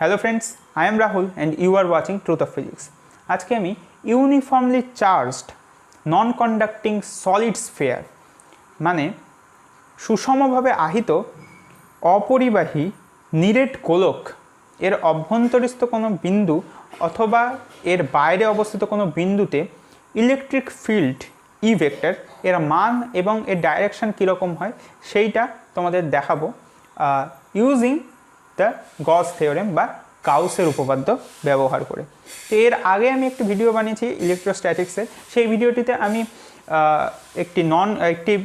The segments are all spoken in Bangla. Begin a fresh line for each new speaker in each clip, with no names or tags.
Hello friends, I am Rahul and you are watching Truth of Physics. आज के आमी uniformly charged non conducting solid sphere माने सुषमभावे আহিত अपरिबाही निरेट गोलक एर अभ्यन्तरस्थ कोनो बिंदु अथवा एर बाइरे अवस्थित कोनो बिंदुते इलेक्ट्रिक फिल्ड इ वेक्टर एर मान एवं एर डायरेक्शन कीरकम हय सेइटा तोमादेर देखाबो यूजिंग द गॉस थियोरेम बा गाउसेर उपपाद्य व्यवहार करे। तो एर आगे आमी एक भिडियो बानिয়েছি इलेक्ट्रोस्टैटिक्सेर, सेई भिडियोटिते आमी एकटी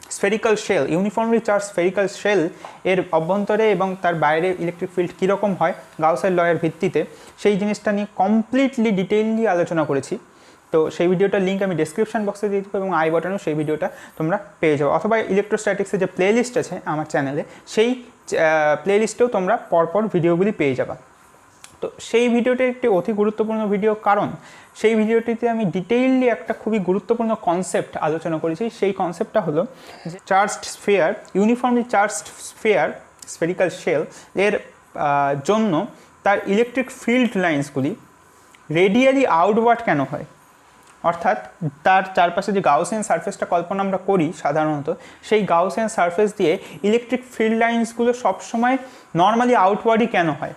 spherical shell uniformly charge spherical shell एर अभ्यन्तरे एवं तार बाइरे इलेक्ट्रिक फिल्ड कीरकम हय गाउसेर लयेर भित्तिते सेई जिनिसटा निये कमप्लिटली डिटेइलली आलोचना करेছি। तो সেই ভিডিওটার লিঙ্ক আমি ডেসক্রিপশন বক্সে দিয়ে দেবো এবং আই বাটনেও সেই ভিডিওটা তোমরা পেয়ে যাবে, অথবা ইলেকট্রোস্ট্যাটিক্সের যে প্লেলিস্ট আছে আমার চ্যানেলে সেই প্লেলিস্টেও তোমরা পরপর ভিডিওগুলি পেয়ে যাবে। তো সেই ভিডিওটি একটি অতি গুরুত্বপূর্ণ ভিডিও, কারণ সেই ভিডিওটিতে আমি ডিটেইললি একটা খুবই গুরুত্বপূর্ণ কনসেপ্ট আলোচনা করেছি। সেই কনসেপ্টটা হলো যে charged sphere uniformly charged sphere spherical shell এর জন্য তার ইলেকট্রিক ফিল্ড লাইন্সগুলি রেডিয়ালি আউটওয়ার্ড কেন হয়, অর্থাৎ তার চারপাশে যে গাউসিয়ান সারফেসটা কল্পনা আমরা করি সাধারণত, সেই গাউসিয়ান সারফেস দিয়ে ইলেকট্রিক ফিল্ড লাইন্সগুলো সবসময় নর্মালি আউটওয়ার্ডই কেন হয়।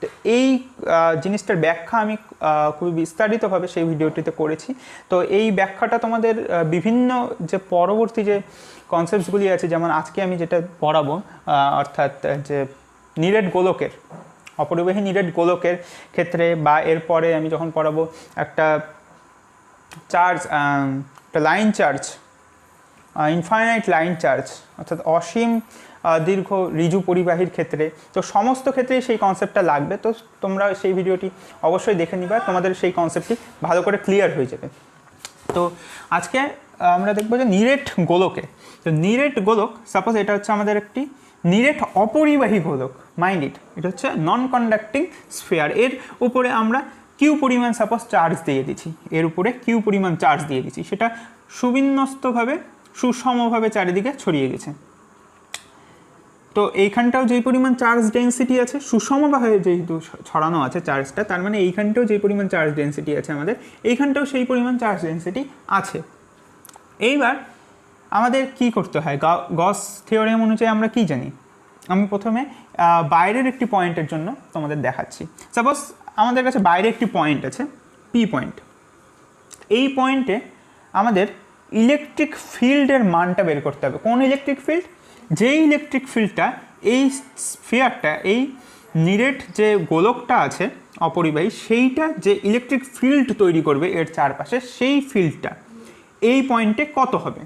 তো এই জিনিসটার ব্যাখ্যা আমি খুবই বিস্তারিতভাবে সেই ভিডিওটিতে করেছি। তো এই ব্যাখ্যাটা তোমাদের বিভিন্ন যে পরবর্তী যে কনসেপ্টসগুলি আছে, যেমন আজকে আমি যেটা পড়াবো অর্থাৎ যে নিরেট গোলকের অপরিবাহী নিরেট গোলকের ক্ষেত্রে, বা এরপরে আমি যখন পড়াবো একটা চার্জ একটা line charge infinite line charge অর্থাৎ অসীম দীর্ঘ ঋজু পরিবাহীর ক্ষেত্রে, তো সমস্ত ক্ষেত্রেই সেই কনসেপ্টটা লাগবে। তো তোমরা সেই ভিডিওটি অবশ্যই দেখে নিবা, তোমাদের সেই কনসেপ্টটি ভালো করে ক্লিয়ার হয়ে যাবে। তো আজকে আমরা দেখবো যে নিরেট গোলকে, তো নিরেট গোলক সাপোজ এটা হচ্ছে আমাদের একটি নিরেট অপরিবাহী গোলক, মাইন্ড ইট, এটা হচ্ছে নন কন্ডাক্টিং স্ফিয়ার। এর উপরে আমরা কিউ পরিমাণ সাপোজ চার্জ দিয়ে দিচ্ছি, এর উপরে কিউ পরিমাণ চার্জ দিয়ে দিচ্ছি, সেটা সুবিন্যস্তভাবে সুষমভাবে চারিদিকে ছড়িয়ে গেছে। তো এইখানটাও যেই পরিমাণ চার্জ ডেন্সিটি আছে সুষমভাবে যেহেতু ছড়ানো আছে চার্জটা, তার মানে এইখানটাও যেই পরিমাণ চার্জ ডেন্সিটি আছে আমাদের এইখানটাও সেই পরিমাণ চার্জ ডেন্সিটি আছে। এইবার আমাদের কি করতে হয়, গস থিওরেম অনুযায়ী আমরা কি জানি। আমি প্রথমে বাইরের একটি পয়েন্টের জন্য তোমাদের দেখাচ্ছি। সাপোজ আমাদের কাছে বাইরে একটি পয়েন্ট আছে, পি পয়েন্ট। এই পয়েন্টে আমাদের ইলেকট্রিক ফিল্ডের মানটা বের করতে হবে। কোন ইলেকট্রিক ফিল্ড? যেই ইলেকট্রিক ফিল্ডটা এই স্ফিয়ারটা, এই নিরেট যে গোলকটা আছে অপরিবাহী, সেইটা যে ইলেকট্রিক ফিল্ড তৈরি করবে এর চারপাশে, সেই ফিল্ডটা এই পয়েন্টে কত হবে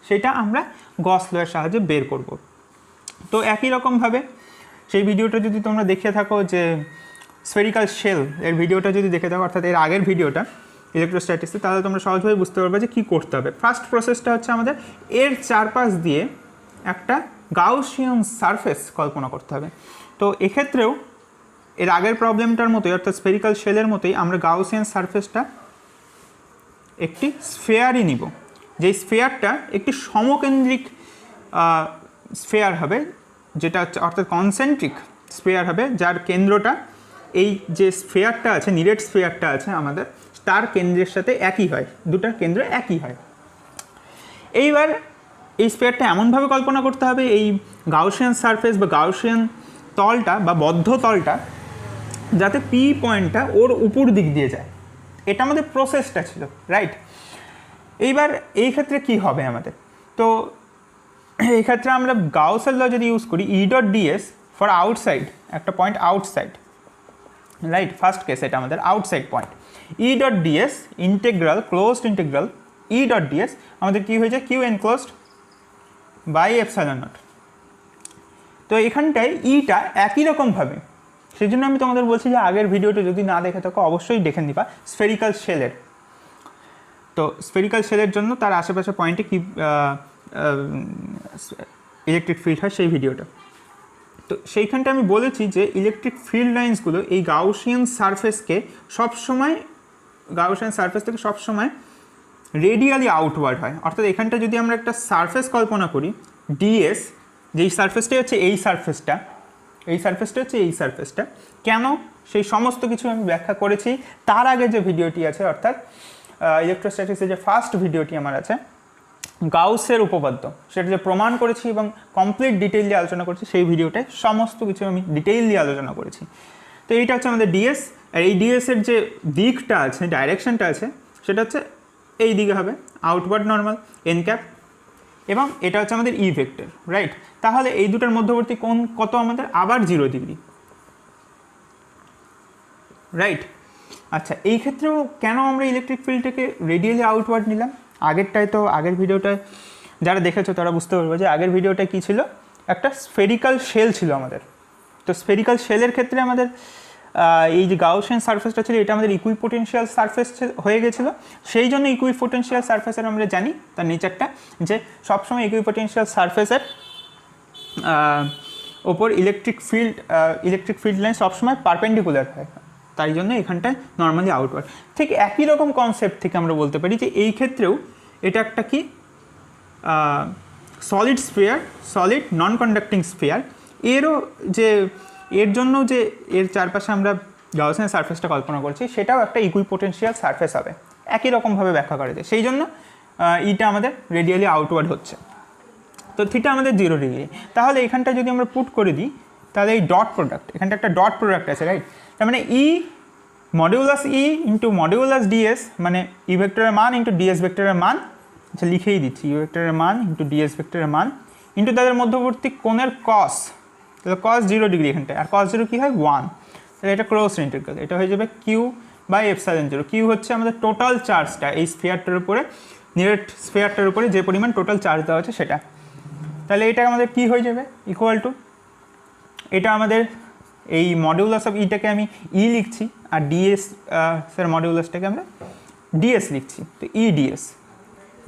সেটা আমরা গস লয়ের সাহায্যে বের করব। তো একই রকমভাবে সেই ভিডিওটা যদি তোমরা দেখে থাকো, যে স্ফেরিক্যাল শেল এর ভিডিওটা যদি দেখে থাকো, অর্থাৎ এর আগের ভিডিওটা ইলেকট্রোস্ট্যাটিক্সে, তাহলে তোমরা সহজভাবে বুঝতে পারবে যে কী করতে হবে। ফার্স্ট প্রসেসটা হচ্ছে আমাদের এর চারপাশ দিয়ে একটা গাউসিয়ান সারফেস কল্পনা করতে হবে। তো এক্ষেত্রেও এর আগের প্রবলেমটার মতোই, অর্থাৎ স্ফেরিক্যাল শেলের মতোই, আমরা গাউসিয়ান সারফেসটা একটি স্ফেয়ারই নিব। যেই স্ফেয়ারটা একটি সমকেন্দ্রিক স্ফেয়ার হবে, যেটা অর্থাৎ কনসেন্ট্রিক স্ফেয়ার হবে, যার কেন্দ্রটা এই যে স্ফেয়ারটা আছে, নিরেট স্ফেয়ারটা আছে আমাদের, তার কেন্দ্রের সাথে একই হয়, দুটার কেন্দ্র একই হয়। এইবার এই স্ফেয়ারটা এমনভাবে কল্পনা করতে হবে, এই গাউসিয়ান সারফেস বা গাউসিয়ান তলটা বা বদ্ধ তলটা যাতে পি পয়েন্টটা ওর উপর দিক দিয়ে যায়। এটা আমাদের প্রসেসটা ছিল, রাইট? এইবার এই ক্ষেত্রে কি হবে আমাদের? তো এই ক্ষেত্রে আমরা গাউসের ল যদি ইউজ করি, E dot DS for outside, একটা point outside, right? First case এটা আমাদের outside point. E dot DS integral closed integral E dot DS আমাদের কী হয়ে যায়, Q enclosed by epsilon naught. তো এখানটায় ইটা একই রকমভাবে, সেই জন্য আমি তোমাদের বলছি যে আগের ভিডিওটা যদি না দেখে থাকো অবশ্যই দেখে নিবা স্ফেরিক্যাল শেলের। তো স্ফেরিক্যাল শেলের জন্য তার আশেপাশে পয়েন্টে কি ইলেকট্রিক ফিল্ড হয় সেই ভিডিওটা। তো সেইখানটা আমি বলেছি যে ইলেকট্রিক ফিল্ড লাইন্সগুলো এই গাউসিয়ান সারফেসকে সবসময়, গাউসিয়ান সারফেস থেকে সবসময় রেডিয়ালি আউটওয়ার্ড হয়। অর্থাৎ এখানটা যদি আমরা একটা সারফেস কল্পনা করি ডিএস, যেই সারফেসটাই হচ্ছে এই সারফেসটা, এই সারফেসটা হচ্ছে এই সারফেসটা। কেন, সেই সমস্ত কিছু আমি ব্যাখ্যা করেছি তার আগে যে ভিডিওটি আছে, অর্থাৎ ইলেকট্রোস্ট্যাটিক্সের যে ফার্স্ট ভিডিওটি আমার আছে গাউসের উপপাদ্য, সেটা যে প্রমাণ করেছি এবং কমপ্লিট ডিটেইল দিয়ে আলোচনা করেছি, সেই ভিডিওটায় সমস্ত কিছু আমি ডিটেইল দিয়ে আলোচনা করেছি। তো এইটা হচ্ছে আমাদের ডিএস, আর এই ডিএসের যে দিকটা আছে, ডাইরেকশনটা আছে, সেটা হচ্ছে এই দিকে হবে আউটওয়ার্ড নর্মাল এন ক্যাপ, এবং এটা হচ্ছে আমাদের ই ভেক্টর, রাইট। তাহলে এই দুটার মধ্যবর্তী কোণ কত আমাদের, আবার 0 ডিগ্রি, রাইট। আচ্ছা, এই ক্ষেত্রেও কেন আমরা ইলেকট্রিক ফিল্ডটাকে রেডিয়ালি আউটওয়ার্ড নিলাম? আগেরটায় তো, আগের ভিডিওটায় যারা দেখেছো তারা বুঝতে পারবে যে আগের ভিডিওটা কী ছিল, একটা স্ফেরিক্যাল শেল ছিল আমাদের। তো স্ফেরিক্যাল শেলের ক্ষেত্রে আমাদের এই যে গাউসিয়ান সারফেসটা ছিল, এটা আমাদের ইকুইপোটেনশিয়াল সারফেস হয়ে গেছিলো। সেই জন্য ইকুইপোটেনশিয়াল সারফেসের আমরা জানি তার নেচারটা, যে সবসময় ইকুইপোটেনশিয়াল সারফেসের ওপর ইলেকট্রিক ফিল্ড লাইন সবসময় পারপেন্ডিকুলার হয়, তাই জন্য এখানটায় নর্মালি আউটওয়ার্ড। ঠিক একই রকম কনসেপ্ট থেকে আমরা বলতে পারি যে এই ক্ষেত্রেও এটা একটা কি solid sphere, solid non conducting sphere. এর জন্য যে এর চারপাশে আমরা গাউসিয়ান সারফেসটা কল্পনা করছি, সেটাও একটা ইকুইপোটেনশিয়াল সারফেস হবে, একই রকমভাবে ব্যাখ্যা করা যায়। সেই জন্য ইটা আমাদের রেডিয়ালি আউটওয়ার্ড হচ্ছে। তো থিটা আমাদের 0 ডিগ্রি। তাহলে এখানটা যদি আমরা পুট করে দিই, তাহলে এই ডট প্রোডাক্ট, এখানটা একটা ডট প্রোডাক্ট আছে, রাইট। তার মানে ই মডিউলাস ই ইন্টু মডিউলাস ডিএস, মানে ই ভেক্টরের মান ইন্টু ডিএস ভেক্টরের মান, আচ্ছা লিখেই দিচ্ছি, ই ভেক্টরের মান ইন্টু ডিএস ভেক্টরের মান ইন্টু তাদের মধ্যবর্তী কোণের কস, তাহলে কস 0 ডিগ্রি এখানটায়, আর কস 0 কী হয় 1, তাহলে এটা ক্লোজ ইন্টিগ্রাল, এটা হয়ে যাবে কিউ বাই এপসাইলন 0। কিউ হচ্ছে আমাদের টোটাল চার্জটা এই স্ফিয়ারটার উপরে, নিরেট স্ফিয়ারটার উপরে যে পরিমাণ টোটাল চার্জ দেওয়া আছে সেটা। তাহলে এটা আমাদের কি হয়ে যাবে, ইকুয়াল টু, এটা আমাদের এই মডিউলাস অফ ইটাকে আমি ই লিখছি, আর ডিএস এর মডিউলাসটাকে আমরা ডিএস লিখছি। তো E DS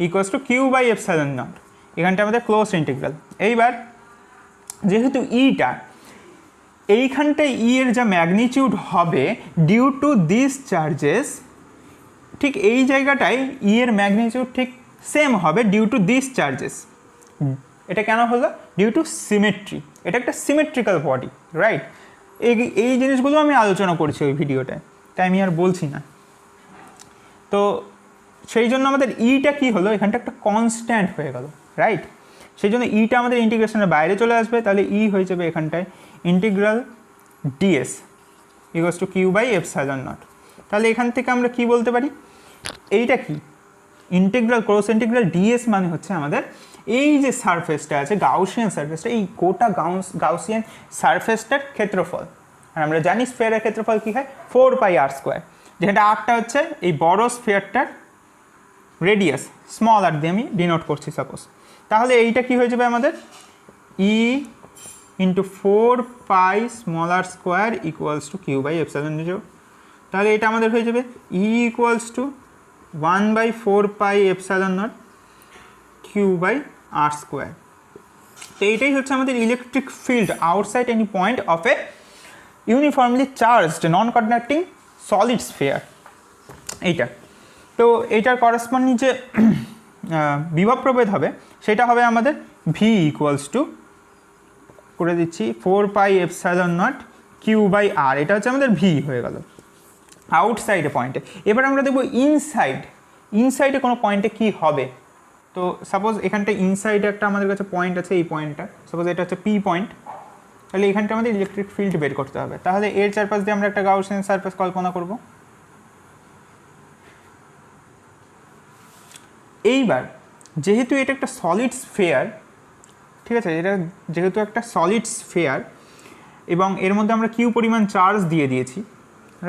equals to Q by epsilon naught, এখানটা আমাদের ক্লোজ ইন্টিগ্রাল। এইবার যেহেতু ইটা এইখানটায় ই এর যা ম্যাগনিটিউড হবে ডিউ টু দিস চার্জেস, ঠিক এই জায়গাটায় ই এর ম্যাগনিটিউড ঠিক সেম হবে ডিউ টু দিস চার্জেস। এটা কেন হলো, ডিউ টু সিমেট্রি, এটা একটা সিমেট্রিক্যাল বডি, রাইট। এই জিনিসগুলো আমি আলোচনা করছি ওই ভিডিওটায়, তাই আমি আর বলছি না। তো সেই জন্য আমাদের ইটা কি হলো, এখানটা একটা কনস্ট্যান্ট হয়ে গেল, রাইট। সেই জন্য ইটা আমাদের ইন্টিগ্রেশনের বাইরে চলে আসবে, তাহলে ই হয়ে যাবে এখানটায় integral DS equals to Q by epsilon naught. তাহলে এখান থেকে আমরা কি বলতে পারি, এইটা কি ইন্টিগ্রাল ক্রস ইন্টিগ্রাল ডিএস মানে হচ্ছে আমাদের এই যে সারফেসটা আছে গাউসিয়ান সারফেসটা, এই গোটা গাউসিয়ান সারফেসটার ক্ষেত্রফল। আর আমরা জানি স্ফিয়ারের ক্ষেত্রফল কী হয়, 4πr², যেখানটা আরটা হচ্ছে এই বড় স্ফিয়ারটার রেডিয়াস, স্মল আর দিয়ে আমি ডিনোট করছি সাপোজ। তাহলে এইটা কি হয়ে যাবে আমাদের E into 4πr² equals to Q by epsilon 0। তাহলে এটা আমাদের হয়ে যাবে E equals to 1/4πε0 Q by r²। তো এইটাই হচ্ছে আমাদের electric field outside any point of a uniformly charged non conducting solid sphere, এইটা। তো এইটার করসপন্ডিং যে বিভব প্রভেদ হবে সেটা হবে আমাদের ভি ইকুয়ালস টু করে দিচ্ছি 4πε0 কিউ বাই আর, এটা হচ্ছে আমাদের ভি হয়ে গেল আউটসাইডে পয়েন্টে। এবার আমরা দেখব ইনসাইডে কোনো পয়েন্টে কি হবে। তো সাপোজ এখানটা ইনসাইডে একটা আমাদের কাছে পয়েন্ট আছে, এই পয়েন্টটা সাপোজ এটা হচ্ছে পি পয়েন্ট, তাহলে এখানটা আমাদের ইলেকট্রিক ফিল্ড বের করতে হবে। তাহলে এর চারপাশ দিয়ে আমরা একটা গাউসিয়ান সারফেস কল্পনা করব। এইবার যেহেতু এটা একটা সলিড স্ফিয়ার, ঠিক আছে, এটা যেহেতু একটা সলিড স্ফিয়ার এবং এর মধ্যে আমরা কিউ পরিমাণ চার্জ দিয়ে দিয়েছি,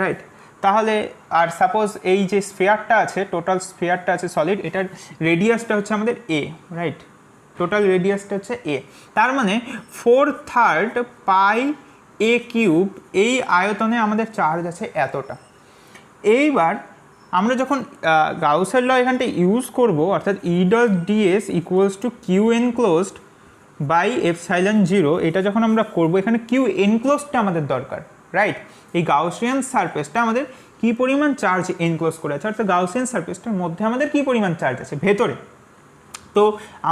রাইট। তাহলে আর সাপোজ এই যে স্ফিয়ারটা আছে, টোটাল স্ফিয়ারটা আছে সলিড, এটার রেডিয়াসটা হচ্ছে আমাদের এ, রাইট। টোটাল রেডিয়াসটা হচ্ছে এ, তার মানে 4/3 πa³ এই আয়তনে আমাদের চার্জ আছে এতটা। এইবার আমরা যখন গাউসের ল এখানটা ইউজ করব, অর্থাৎ E dot DS equals to Q enclosed by epsilon 0, এটা যখন আমরা করব, এখানে কিউ এনক্লোজডটা আমাদের দরকার, রাইট। এই গাউসিয়ান সারফেসটা আমাদের কী পরিমাণ চার্জ এনক্লোজ করে আছে, অর্থাৎ গাউসিয়ান সারফেসটার মধ্যে আমাদের কী পরিমাণ চার্জ আছে ভেতরে। তো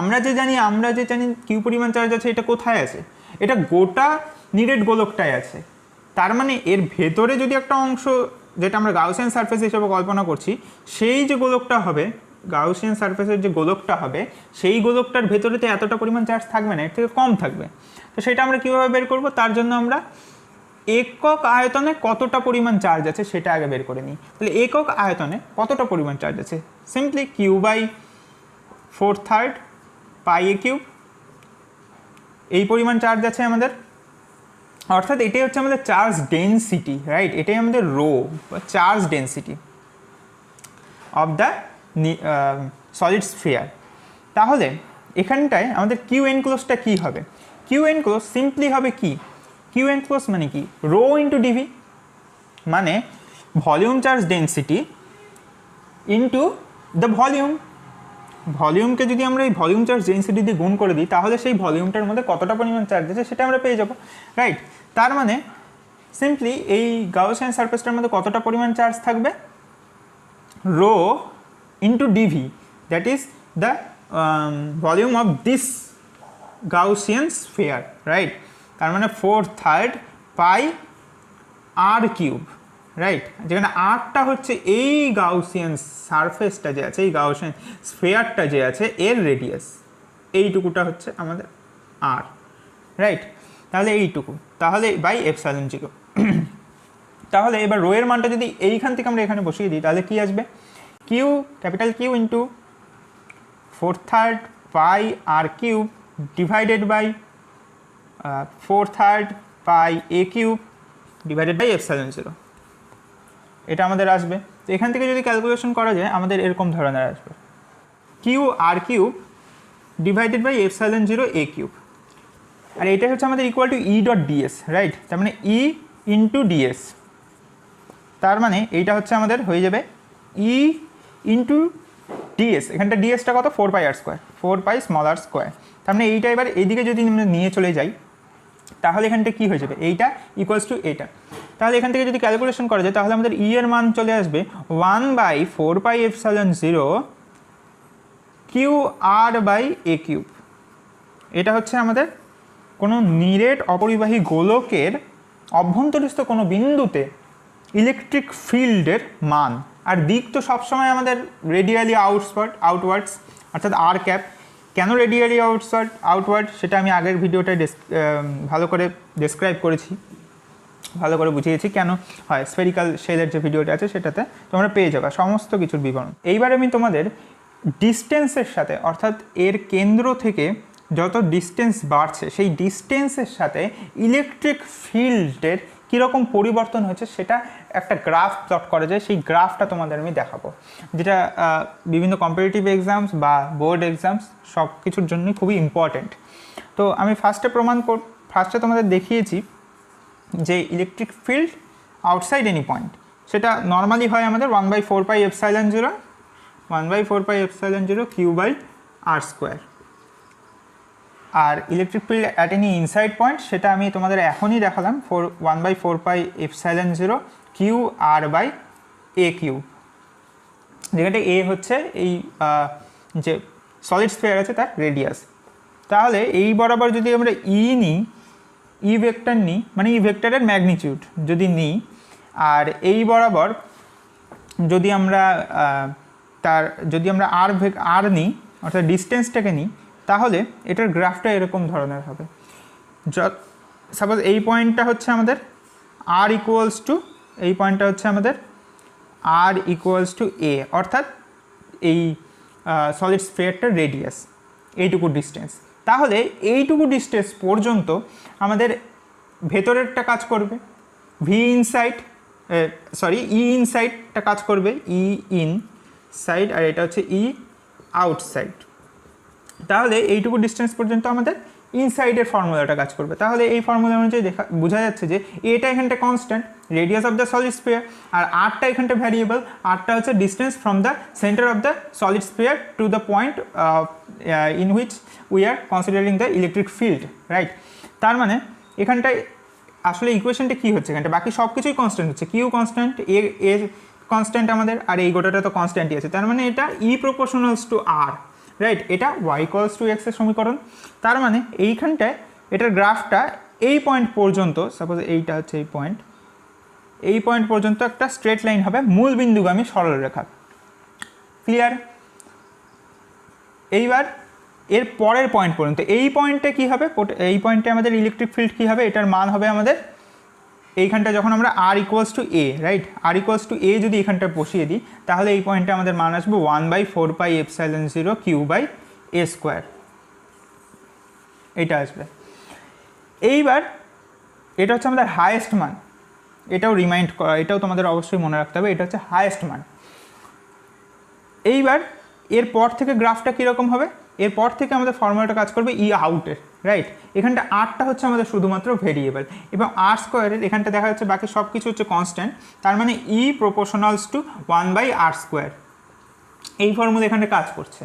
আমরা যে জানি কিউ পরিমাণ চার্জ আছে, এটা কোথায় আছে, এটা গোটা নিরেট গোলকটাই আছে। তার মানে এর ভেতরে যদি একটা অংশ, যেটা আমরা গাউসিয়ান সারফেস হিসেবে কল্পনা করছি, সেই যে গোলকটা হবে, গাউসিয়ান সারফেসের যে গোলকটা হবে, সেই গোলকটার ভেতরেতে এতটা পরিমাণ চার্জ থাকবে না, এর থেকে কম থাকবে। তো সেটা আমরা কীভাবে বের করব? তার জন্য আমরা একক আয়তনে কতটা পরিমাণ চার্জ আছে সেটা আগে বের করে নিই। তাহলে একক আয়তনে কতটা পরিমাণ চার্জ আছে? সিম্পলি Q/4/3 πa³ এই পরিমাণ চার্জ আছে আমাদের। অর্থাৎ এটাই হচ্ছে আমাদের চার্জ ডেন্সিটি, রাইট? এটাই আমাদের রো বা charge density of the solid sphere. তাহলে এখানটায় আমাদের কিউ এনক্লোজটা কী হবে? কিউ এনক্লোজ সিম্পলি হবে কি? কিউ এনক্লোজ মানে কি? রো ইন্টু ডিভি, মানে volume charge density into the volume. ভলিউমকে যদি আমরা এই ভলিউম চার্জ ডেন্সিটি দিয়ে গুণ করে দিই, তাহলে সেই ভলিউমটার মধ্যে কতটা পরিমাণ চার্জ আছে সেটা আমরা পেয়ে যাব, রাইট? তার মানে সিম্পলি এই গাউসিয়ান সারফেসটার মধ্যে কতটা পরিমাণ চার্জ থাকবে? Rho into DV, that is the volume of this Gaussian sphere, right? তার মানে 4/3 πr³, রাইট? যেখানে আরটা হচ্ছে এই গাউসিয়ান সারফেসটা যে আছে, এই গাউসিয়ান স্ফিয়ারটা যে আছে, এর রেডিয়াস, এইটুকুটা হচ্ছে আমাদের আর, রাইট? তাহলে এইটুকু, তাহলে বাই ε0। তাহলে এবার রো এর মানটা যদি এইখান থেকে আমরা এখানে বসিয়ে দিই, তাহলে কি আসবে? Q, capital Q into 4/3 πr³ divided by 4/3 πa³ divided by ε0, এটা আমাদের আসবে। তো এখান থেকে যদি ক্যালকুলেশন করা যায়, আমাদের এরকম ধরনের আসবে Q/r³ ডিভাইডেড বাই ε0a³, আর এটা হচ্ছে আমাদের ইকুয়াল টু E.ds, রাইট? তার মানে E ইন্টু ds, তার মানে এইটা হচ্ছে আমাদের হয়ে যাবে E ইন্টু ds। এখানটা dsটা কত? 4πr², 4π r²। তার মানে এইটা এবার এইদিকে যদি আমরা নিয়ে চলে যাই, তাহলে এখানটা কী হয়ে যাবে? এইটা ইকুয়ালস টু এইটা। তাহলে এখান থেকে যদি ক্যালকুলেশন করা যায়, তাহলে আমাদের ই এর মান চলে আসবে 1/4πε0 QR/a³। এটা হচ্ছে আমাদের কোনো নিরেট অপরিবাহী গোলকের অভ্যন্তরস্থ কোনো বিন্দুতে ইলেকট্রিক ফিল্ডের মান। আর দিক তো সবসময় আমাদের রেডিয়ালি আউটওয়ার্ডস, অর্থাৎ আর ক্যাপ। কেন রেডিয়ালি আউটওয়ার্ড সেটা আমি আগের ভিডিওটায় ভালো করে ডেসক্রাইব করেছি, ভালো করে বুঝিয়েছি কেন হয়। স্ফেরিক্যাল শেলের যে ভিডিওটা আছে সেটাতে তোমরা পেয়ে যাবে সমস্ত কিছুর বিবরণ। এইবার আমি তোমাদের ডিস্টেন্সের সাথে, অর্থাৎ এর কেন্দ্র থেকে যত ডিস্টেন্স বাড়ছে সেই ডিস্টেন্সের সাথে ইলেকট্রিক ফিল্ডের কীরকম পরিবর্তন হয়েছে সেটা একটা গ্রাফ প্লট করা যায়, সেই গ্রাফটা তোমাদের আমি দেখাবো, যেটা বিভিন্ন কম্পিটিটিভ এক্সামস বা বোর্ড এক্সামস সব কিছুর জন্যই খুবই ইম্পর্ট্যান্ট। তো আমি ফার্স্টে তোমাদের দেখিয়েছি যে electric field outside any point, সেটা নর্মালি হয় আমাদের 1/4πε0 Q/r²। আর electric field at any inside point, সেটা আমি তোমাদের এখনই দেখালাম 1/4πε0 QR/a³, যেখানে এ হচ্ছে এই যে সলিড স্ফিয়ার আছে তার রেডিয়াস। তাহলে এই বরাবর যদি আমরা নিই, ভেক্টর নিই, মানে ভেক্টরের ম্যাগনিটিউড যদি নিই, আর এই বরাবর যদি আমরা আর নিই, অর্থাৎ ডিস্টেন্সটাকে নিই, তাহলে এটার গ্রাফটা এরকম ধরনের হবে। সাপোজ এই পয়েন্টটা হচ্ছে আমাদের আর ইকুয়ালস টু, এই পয়েন্টটা হচ্ছে আমাদের আর ইকুয়ালস টু এ, অর্থাৎ এই সলিড স্ফিয়ারটার রেডিয়াস, এইটুকু ডিস্টেন্স। তাহলে এইটুকু ডিস্টেন্স পর্যন্ত আমাদের ভেতরেরটা কাজ করবে ই ইনসাইডটা কাজ করবে ই ইনসাইড, আর এটা হচ্ছে ই আউটসাইড। তাহলে এইটুকু ডিস্টেন্স পর্যন্ত আমাদের ইনসাইডের ফর্মুলাটা কাজ করবে। তাহলে এই ফর্মুলা অনুযায়ী বোঝা যাচ্ছে যে এটা এখানটা constant, radius of the solid sphere, আর আরটা এখানটা ভ্যারিয়েবল। আরটা হচ্ছে distance from the centre of the solid sphere to the point in which we are considering the electric field, right? তার মানে এখানটায় আসলে ইকুয়েশনটা কী হচ্ছে, এখানটা বাকি সব কিছুই কনস্ট্যান্ট হচ্ছে, কিউ কনস্ট্যান্ট, এ কনস্ট্যান্ট আমাদের, আর এই গোটাটা তো কনস্ট্যান্টই আছে। তার মানে এটা ই প্রপোর্শনালস টু আর, রাইট? এটা y = x এর সমীকরণ। তার মানে এইখানটায় এটার গ্রাফটা এই পয়েন্ট পর্যন্ত, সাপোজ এইটা হচ্ছে এই পয়েন্ট পর্যন্ত একটা স্ট্রেট লাইন হবে মূল বিন্দুগামী সরলরেখা। ক্লিয়ার? এইবার এর পরের পয়েন্ট পর্যন্ত, এই পয়েন্টে কী হবে, এই পয়েন্টে আমাদের ইলেকট্রিক ফিল্ড কী হবে, এটার মান হবে আমাদের এইখানটা যখন আমরা R equals to A, right, R equals to A যদি এখানটা বসিয়ে দিই, তাহলে এই পয়েন্টে আমাদের মান আসবে 1/4πε0 q/a², এইটা আসবে। এইবার এটা হচ্ছে আমাদের হায়েস্ট মান, এটাও রিমাইন্ড করা, এটাও তোমাদের অবশ্যই মনে রাখতে হবে, এটা হচ্ছে হায়েস্ট মান। এইবার এরপর থেকে গ্রাফটা কীরকম হবে, এরপর থেকে আমাদের ফর্মুলাটা কাজ করবে ই আউটের, রাইট। এখানটা আরটা হচ্ছে আমাদের শুধুমাত্র ভেরিয়েবল, এবং আর স্কোয়ারের এখানটা দেখা যাচ্ছে বাকি সব কিছু হচ্ছে কনস্ট্যান্ট, তার মানে ই প্রপোর্শনালস টু 1/r²। এই ফর্মুলা এখানটা কাজ করছে,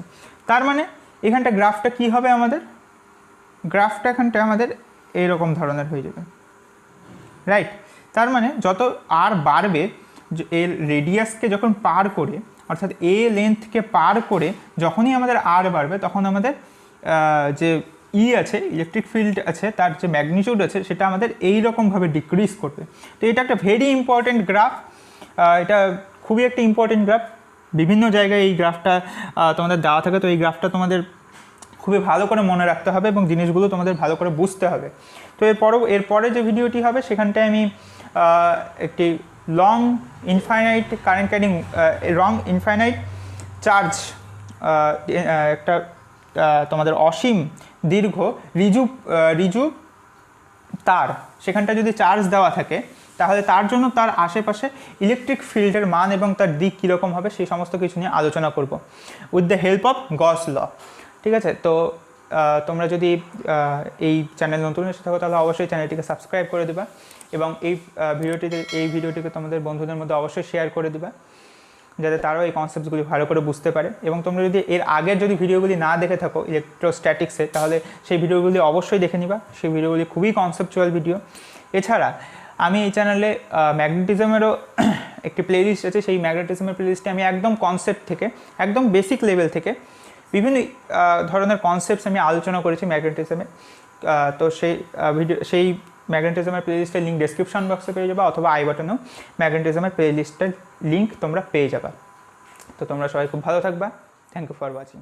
তার মানে এখানটা গ্রাফটা কি হবে, আমাদের গ্রাফটা এখানটা আমাদের এইরকম ধরনের হয়ে যাবে, রাইট। তার মানে যত আর বাড়বে, এর রেডিয়াসকে যখন পার করে, অর্থাৎ এ লেন্থকে পার করে যখনই আমাদের আর বাড়বে, তখন আমাদের যে ই আছে, ইলেকট্রিক ফিল্ড আছে, তার যে ম্যাগনিটিউড আছে, সেটা আমাদের এইরকমভাবে ডিক্রিজ করবে। তো এটা একটা ভেরি ইম্পর্টেন্ট গ্রাফ, এটা খুবই একটা ইম্পর্টেন্ট গ্রাফ। বিভিন্ন জায়গায় এই গ্রাফটা তোমাদের দেওয়া থাকে, তো এই গ্রাফটা তোমাদের খুবই ভালো করে মনে রাখতে হবে এবং জিনিসগুলো তোমাদের ভালো করে বুঝতে হবে। তো এরপরে যে ভিডিওটি হবে, সেখানটায় আমি একটি long infinite current carrying infinite charge, একটা তোমাদের অসীম দীর্ঘ রিজু তার, সেখানটা যদি চার্জ দেওয়া থাকে, তাহলে তার জন্য তার আশেপাশে ইলেকট্রিক ফিল্ডের মান এবং তার দিক কীরকম হবে, সেই সমস্ত কিছু নিয়ে আলোচনা করব উইথ দ্য হেল্প অফ গস ল। ঠিক আছে? তো তোমরা যদি এই চ্যানেল নতুন এসে থাকো, তাহলে অবশ্যই চ্যানেলটিকে সাবস্ক্রাইব করে দিবা এবং এই ভিডিওটিকে তোমাদের বন্ধুদের মধ্যে অবশ্যই শেয়ার করে দিবা, যাতে তারাও এই কনসেপ্টসগুলি ভালো করে বুঝতে পারে। এবং তোমরা যদি এর আগের যদি ভিডিওগুলি না দেখে থাকো ইলেকট্রোস্ট্যাটিক্সে, তাহলে সেই ভিডিওগুলি অবশ্যই দেখে নিবা, সেই ভিডিওগুলি খুবই কনসেপচুয়াল ভিডিও। এছাড়া আমি এই চ্যানেলে ম্যাগনেটিজমেরও একটি প্লেলিস্ট আছে, সেই ম্যাগনেটিজমের প্লেলিস্টে আমি একদম কনসেপ্ট থেকে, একদম বেসিক লেভেল থেকে বিভিন্ন ধরনের কনসেপ্টস আমি আলোচনা করেছি ম্যাগনেটিজমে। তো সেই ম্যাগনেটিজমের প্লেলিস্টের লিঙ্ক ডেসক্রিপশন বক্সে পেয়ে যাবা, অথবা আই বাটনেও ম্যাগনেটিজমের প্লেলিস্টের লিঙ্ক তোমরা পেয়ে যাবা। তো তোমরা সবাই খুব ভালো থাকবা। Thank you for watching.